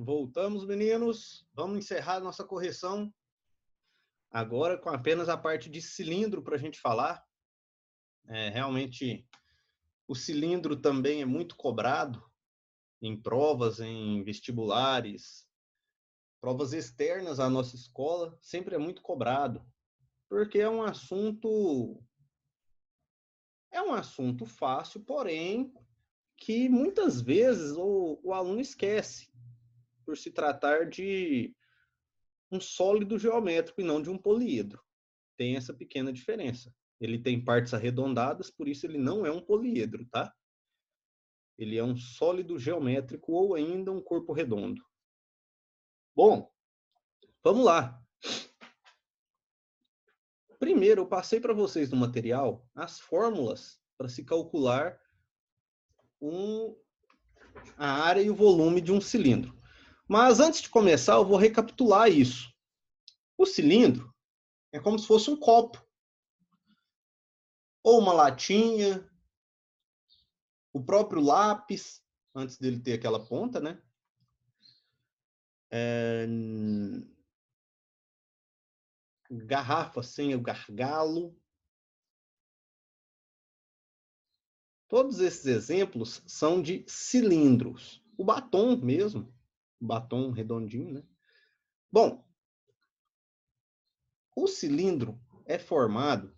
Voltamos, meninos. Vamos encerrar nossa correção agora com apenas a parte de cilindro para a gente falar. Realmente, o cilindro também é muito cobrado em provas, em vestibulares, provas externas à nossa escola, sempre é muito cobrado, porque é um assunto fácil, porém que muitas vezes o aluno esquece, por se tratar de um sólido geométrico e não de um poliedro. Tem essa pequena diferença. Ele tem partes arredondadas, por isso ele não é um poliedro, tá? Ele é um sólido geométrico ou ainda um corpo redondo. Bom, vamos lá. Primeiro, eu passei para vocês no material as fórmulas para se calcular a área e o volume de um cilindro. Mas antes de começar, eu vou recapitular isso. O cilindro é como se fosse um copo, ou uma latinha, o próprio lápis, antes dele ter aquela ponta, né? Garrafa sem o gargalo. Todos esses exemplos são de cilindros. O batom mesmo, o batom redondinho, né? Bom, o cilindro é formado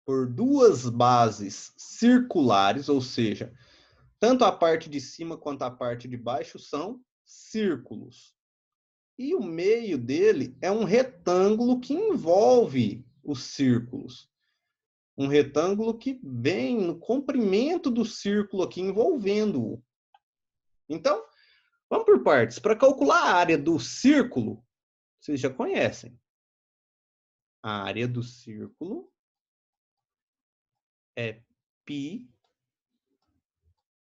por duas bases circulares, ou seja, tanto a parte de cima quanto a parte de baixo são círculos. E o meio dele é um retângulo que envolve os círculos. Um retângulo que vem no comprimento do círculo aqui, envolvendo-o. Então, vamos por partes. Para calcular a área do círculo, vocês já conhecem. A área do círculo é π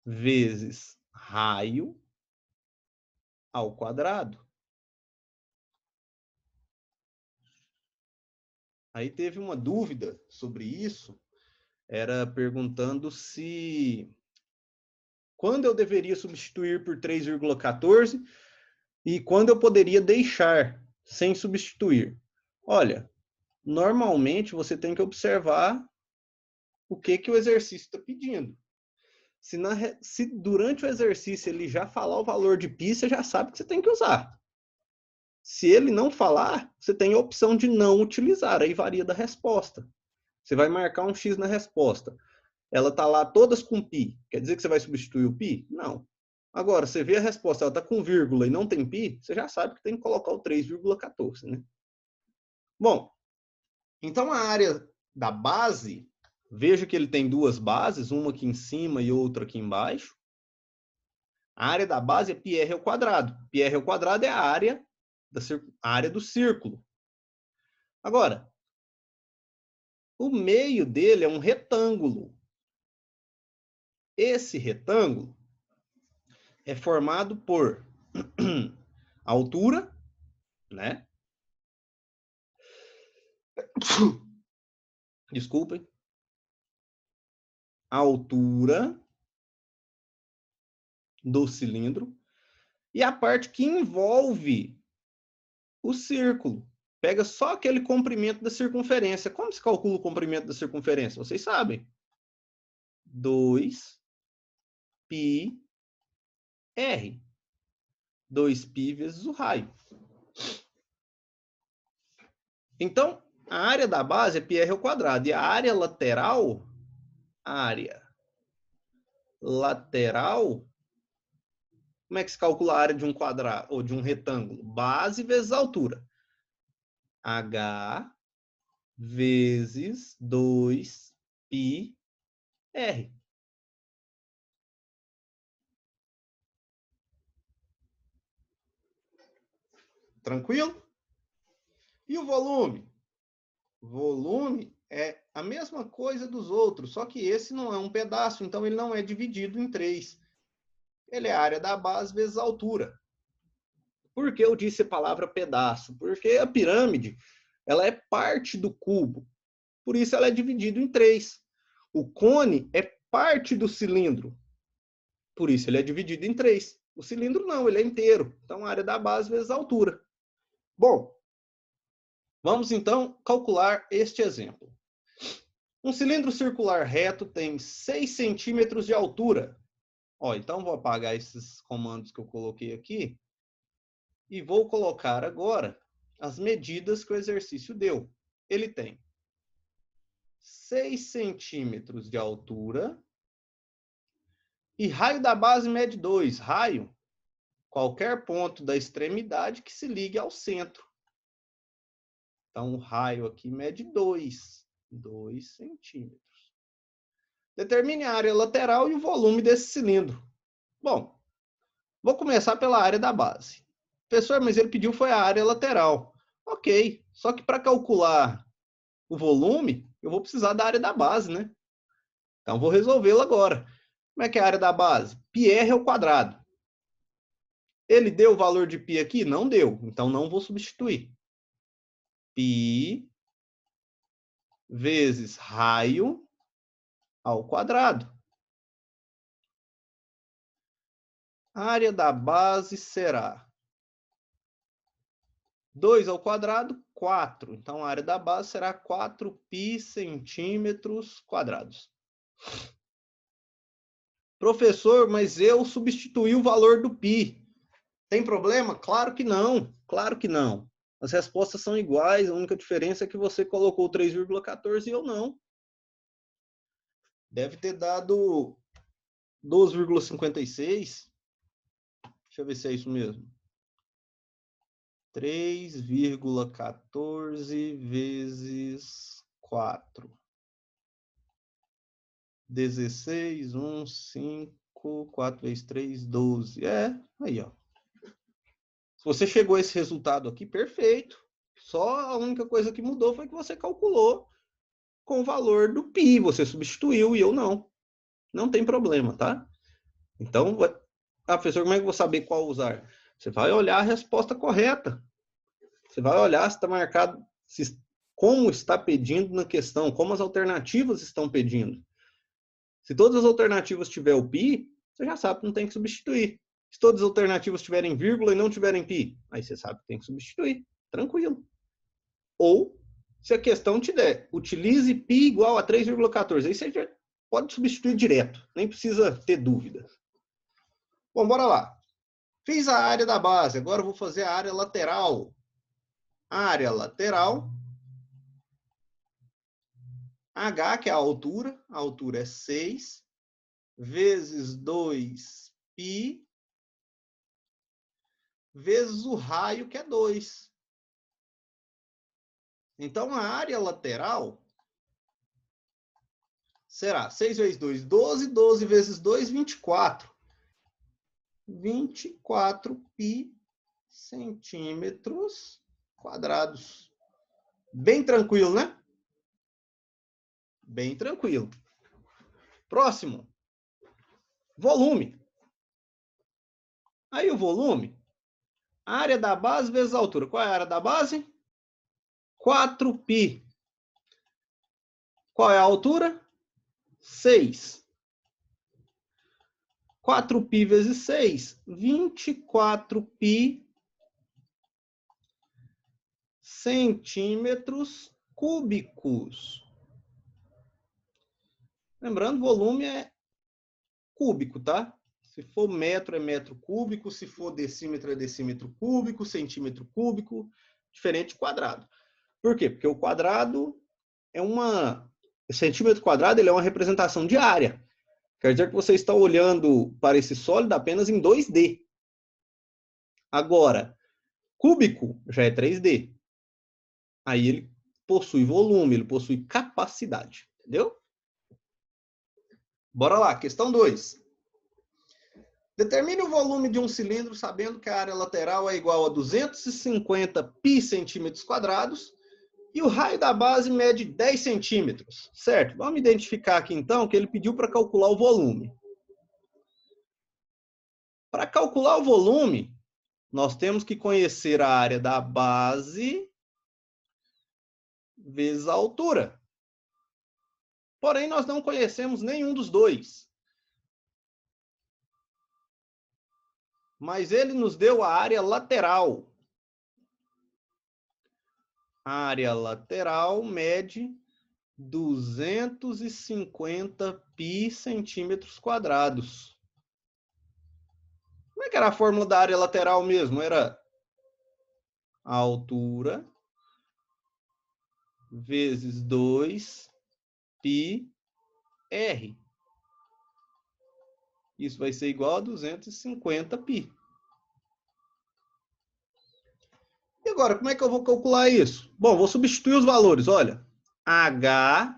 vezes raio ao quadrado. Aí teve uma dúvida sobre isso, era perguntando se quando eu deveria substituir por 3,14 e quando eu poderia deixar sem substituir. Olha, normalmente você tem que observar o que o exercício está pedindo. Se durante o exercício ele já falar o valor de π, você já sabe que você tem que usar. Se ele não falar, você tem a opção de não utilizar, aí varia da resposta. Você vai marcar um X na resposta. Ela está lá todas com π. Quer dizer que você vai substituir o π? Não. Agora, você vê a resposta, ela está com vírgula e não tem π, você já sabe que tem que colocar o 3,14, né? Bom, então a área da base, veja que ele tem duas bases, uma aqui em cima e outra aqui embaixo. A área da base é πr ao quadrado. Πr ao quadrado é a área do círculo. Agora, o meio dele é um retângulo. Esse retângulo é formado por altura, né? Desculpem. A altura do cilindro e a parte que envolve o círculo. Pega só aquele comprimento da circunferência. Como se calcula o comprimento da circunferência? Vocês sabem. 2πr. 2π vezes o raio. Então, a área da base é πr ao quadrado. E a área lateral, como é que se calcula a área de um quadrado ou de um retângulo? Base vezes altura. H vezes 2πr. Tranquilo? E o volume? Volume é a mesma coisa dos outros, só que esse não é um pedaço, então ele não é dividido em 3. Ele é a área da base vezes a altura. Por que eu disse a palavra pedaço? Porque a pirâmide, ela é parte do cubo. Por isso ela é dividida em 3. O cone é parte do cilindro. Por isso ele é dividido em 3. O cilindro não, ele é inteiro. Então, a área da base vezes a altura. Bom, vamos então calcular este exemplo. Um cilindro circular reto tem 6 centímetros de altura. Ó, então, vou apagar esses comandos que eu coloquei aqui e vou colocar agora as medidas que o exercício deu. Ele tem 6 centímetros de altura e raio da base mede 2. Raio, qualquer ponto da extremidade que se ligue ao centro. Então, o raio aqui mede 2 centímetros. Determine a área lateral e o volume desse cilindro. Bom, vou começar pela área da base. Professor, mas ele pediu foi a área lateral. Ok, só que para calcular o volume, eu vou precisar da área da base, né? Então, vou resolvê-lo agora. Como é que é a área da base? πr ao quadrado. Ele deu o valor de π aqui? Não deu, então não vou substituir. π vezes raio ao quadrado. A área da base será 2 ao quadrado, 4. Então, a área da base será 4π centímetros quadrados. Professor, mas eu substituí o valor do π. Tem problema? Claro que não. Claro que não. As respostas são iguais, a única diferença é que você colocou 3,14 e eu não. Deve ter dado 12,56. Deixa eu ver se é isso mesmo. 3,14 vezes 4. 16, 1, 5, 4 vezes 3, 12. É, aí, ó. Se você chegou a esse resultado aqui, perfeito. Só a única coisa que mudou foi que você calculou com o valor do π. Você substituiu e eu não. Não tem problema, tá? Então, professor, como é que eu vou saber qual usar? Você vai olhar a resposta correta. Você vai olhar se está marcado, como está pedindo na questão, como as alternativas estão pedindo. Se todas as alternativas tiverem o π, você já sabe que não tem que substituir. Se todas as alternativas tiverem vírgula e não tiverem π, aí você sabe que tem que substituir. Tranquilo. Ou, se a questão te der, utilize π igual a 3,14. Aí você já pode substituir direto. Nem precisa ter dúvida. Bom, bora lá. Fiz a área da base. Agora eu vou fazer a área lateral. A área lateral. H, que é a altura é 6, vezes 2π, vezes o raio, que é 2. Então, a área lateral será 6 vezes 2, 12, 12 vezes 2, 24. 24π centímetros quadrados. Bem tranquilo, né? Bem tranquilo. Próximo. Volume. Aí o volume, a área da base vezes a altura. Qual é a área da base? 4π. Qual é a altura? 6. 4π vezes 6, 24π centímetros cúbicos. Lembrando, volume é cúbico, tá? Se for metro, é metro cúbico. Se for decímetro, é decímetro cúbico. Centímetro cúbico, diferente de quadrado. Por quê? Porque o quadrado é uma... O centímetro quadrado ele é uma representação de área. Quer dizer que você está olhando para esse sólido apenas em 2D. Agora, cúbico já é 3D. Aí ele possui volume, ele possui capacidade. Entendeu? Bora lá, questão 2. Determine o volume de um cilindro sabendo que a área lateral é igual a 250 π centímetros quadrados e o raio da base mede 10 centímetros. Certo? Vamos identificar aqui então que ele pediu para calcular o volume. Para calcular o volume, nós temos que conhecer a área da base vezes a altura. Porém, nós não conhecemos nenhum dos dois. mas ele nos deu a área lateral. A área lateral mede 250 π centímetros quadrados. Como é que era a fórmula da área lateral mesmo? Era a altura vezes 2 πr. Isso vai ser igual a 250 π. E agora, como é que eu vou calcular isso? Bom, vou substituir os valores. Olha, H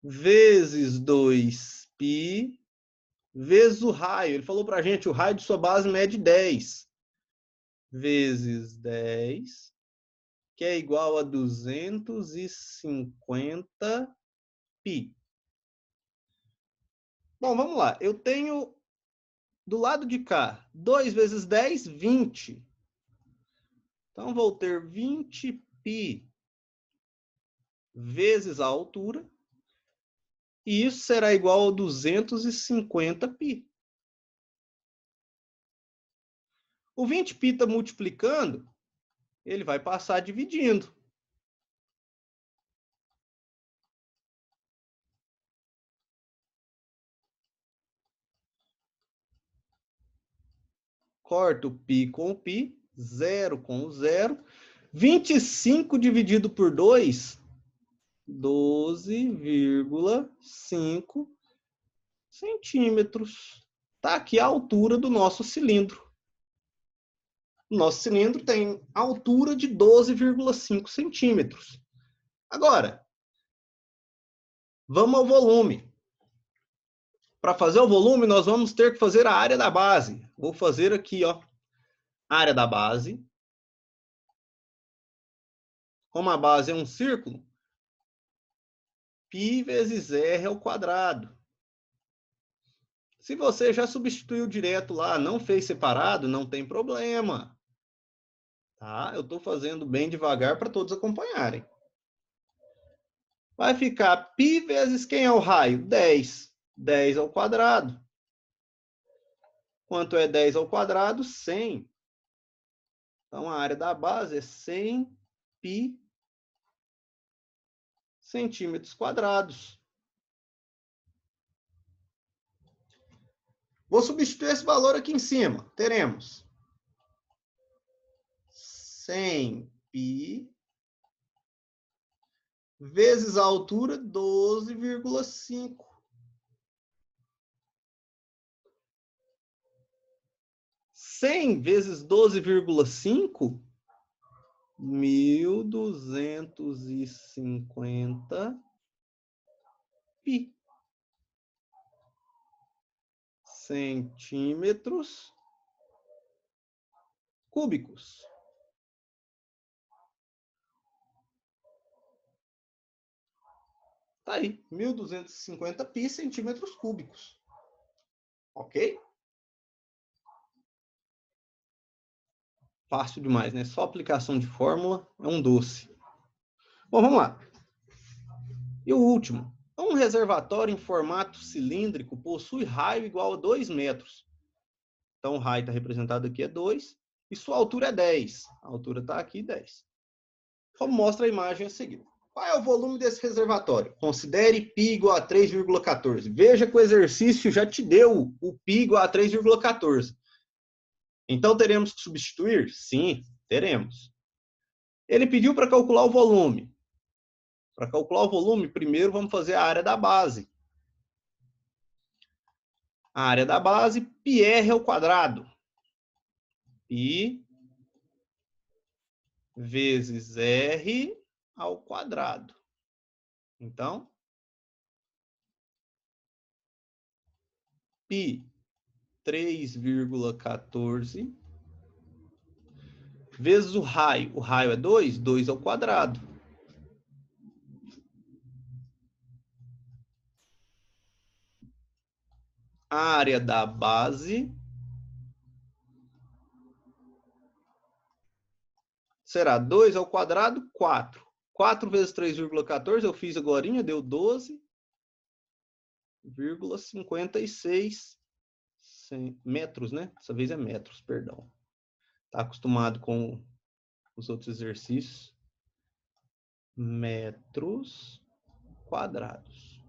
vezes 2π vezes o raio. Ele falou para a gente, o raio de sua base mede 10. Vezes 10, que é igual a 250 π. Bom, vamos lá. Eu tenho do lado de cá, 2 vezes 10, 20. Então, vou ter 20 π vezes a altura. E isso será igual a 250 π. O 20 π está multiplicando, ele vai passar dividindo. Corto o π com o π, 0 com o 0. 25 dividido por 2, 12,5 centímetros. Está aqui a altura do nosso cilindro. O nosso cilindro tem altura de 12,5 centímetros. Agora, vamos ao volume. Para fazer o volume, nós vamos ter que fazer a área da base. Vou fazer aqui, ó, área da base. Como a base é um círculo, π vezes r ao quadrado. Se você já substituiu direto lá, não fez separado, não tem problema. Tá? Eu estou fazendo bem devagar para todos acompanharem. Vai ficar π vezes quem é o raio? 10. 10 ao quadrado. Quanto é 10 ao quadrado? 100. Então, a área da base é 100 π centímetros quadrados. Vou substituir esse valor aqui em cima. Teremos 100 π vezes a altura, 12,5. 100 vezes 12,5, 1.250 π. Centímetros cúbicos. Tá aí, 1.250 π centímetros cúbicos. Ok? Fácil demais, né? Só aplicação de fórmula é um doce. Bom, vamos lá. E o último. Um reservatório em formato cilíndrico possui raio igual a 2 metros. Então, o raio está representado aqui é 2 e sua altura é 10. A altura está aqui, 10. Como mostra a imagem a seguir. Qual é o volume desse reservatório? Considere π igual a 3,14. Veja que o exercício já te deu o π igual a 3,14. Então, teremos que substituir? Sim, teremos. Ele pediu para calcular o volume. Para calcular o volume, primeiro vamos fazer a área da base. A área da base, πr ao quadrado. Π vezes r ao quadrado. Então, π 3,14 vezes o raio é 2, 2 ao quadrado. A área da base será 2 ao quadrado, 4. 4 vezes 3,14, eu fiz agorinha, deu 12,56 metros, né? Dessa vez é metros, perdão. Tá acostumado com os outros exercícios. Metros quadrados.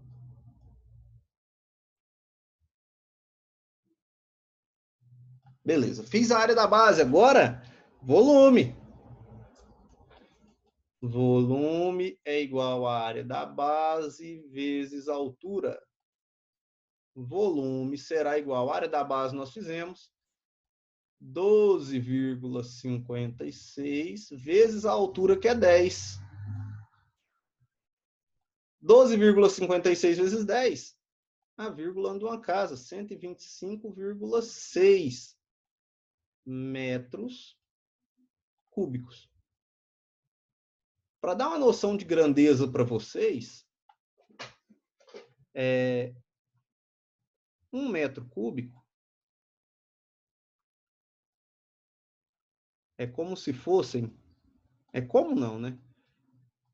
Beleza. Fiz a área da base. Agora, volume. Volume é igual à área da base vezes a altura. Volume será igual à área da base, nós fizemos 12,56 vezes a altura, que é 10. 12,56 vezes 10. A vírgula de uma casa, 125,6 metros cúbicos. Para dar uma noção de grandeza para vocês, 1 metro cúbico é como se fossem, é como não, né?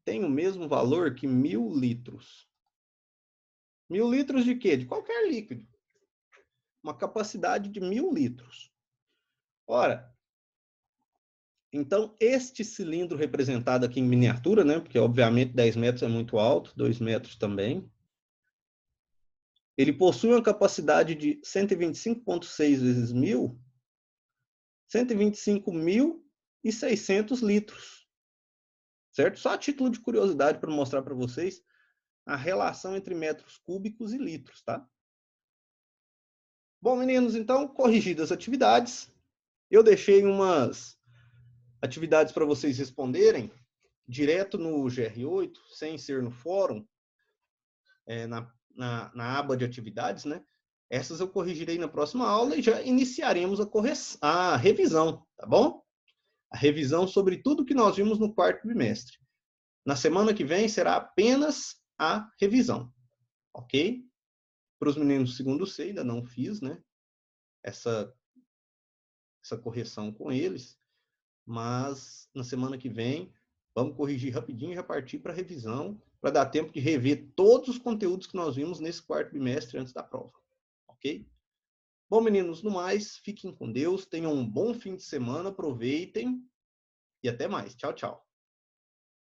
Tem o mesmo valor que 1.000 litros. 1.000 litros de quê? De qualquer líquido. Uma capacidade de 1.000 litros. Ora, então, este cilindro representado aqui em miniatura, né? Porque, obviamente, 10 metros é muito alto, 2 metros também. Ele possui uma capacidade de 125,6 vezes 1.000, 125.600 litros. Certo? Só a título de curiosidade para mostrar para vocês a relação entre metros cúbicos e litros, tá? Bom, meninos, então, corrigidas as atividades, eu deixei umas atividades para vocês responderem direto no GR8, sem ser no fórum, na aba de atividades, né? Essas eu corrigirei na próxima aula e já iniciaremos a revisão, tá bom? A revisão sobre tudo que nós vimos no quarto bimestre. Na semana que vem será apenas a revisão, ok? Para os meninos do segundo C, ainda não fiz, né? Essa correção com eles, mas na semana que vem vamos corrigir rapidinho e já partir para a revisão, para dar tempo de rever todos os conteúdos que nós vimos nesse quarto bimestre antes da prova, ok? Bom, meninos, no mais, fiquem com Deus, tenham um bom fim de semana, aproveitem e até mais. Tchau, tchau.